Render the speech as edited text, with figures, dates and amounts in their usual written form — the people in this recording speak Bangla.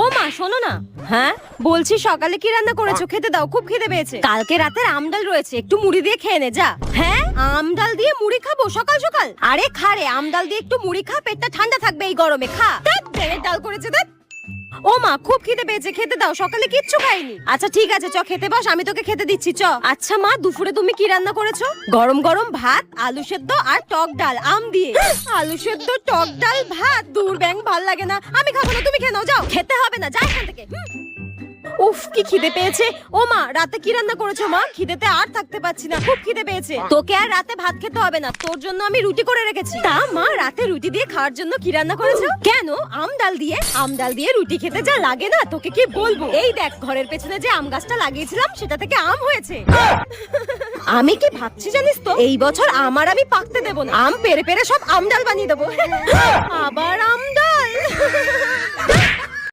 ও মা শোনো না। হ্যাঁ বলছি সকালে কি রান্না করেছো? খেতে দাও, খুব খিদে পেয়েছে। কালকে রাতের আমডাল রয়েছে, একটু মুড়ি দিয়ে খেয়ে নে যা। হ্যাঁ আমডাল দিয়ে মুড়ি খাবো সকাল সকাল? আরে খা রে, আমডাল দিয়ে একটু মুড়ি খা, পেটটা ঠান্ডা থাকবে এই গরমে। খা। ধ্যাৎ, ডাল করেছে ধ্যাৎ। ও মা খুব খিদে পেয়েছে, খেতে দাও, সকালে কিচ্ছু খাইনি। আচ্ছা ঠিক আছে চ খেতে বস, আমি তোকে খেতে দিচ্ছি চ। আচ্ছা মা দুপুরে তুমি কি রান্না করেছো? গরম গরম ভাত, আলু সেদ্ধ আর টক ডাল আম দিয়ে। আলু সেদ্ধ টক ডাল ভাত, দূর ব্যাং, ভাল লাগে না, আমি খাবো না, তুমি খেয়ে নাও যাও। খেতে হবে না, যা এখান থেকে। উফ কি খিদে পেয়েছে। ও মা রাতে কি রান্না করেছো মা? খিদেতে আর থাকতে পারছি না, খুব খিদে পেয়েছে। তোকে আর রাতে ভাত খেতে হবে না, তোর জন্য আমি রুটি করে রেখেছি। তা মা রাতে রুটি দিয়ে খাওয়ার জন্য কি রান্না করেছো? কেন আম ডাল দিয়ে? আম ডাল দিয়ে রুটি খেতে যা লাগে না তোকে কি বলবো। এই দেখ ঘরের পেছনে যে আম গাছটা লাগিয়েছিলাম সেটা থেকে আম হয়েছে। আমি কি ভাবছি জানিস তো, এই বছর আমার আমি পাকতে দেবো না, আম পেরে পেরে সব আম ডাল বানিয়ে দেবো। আবার আম ডাল।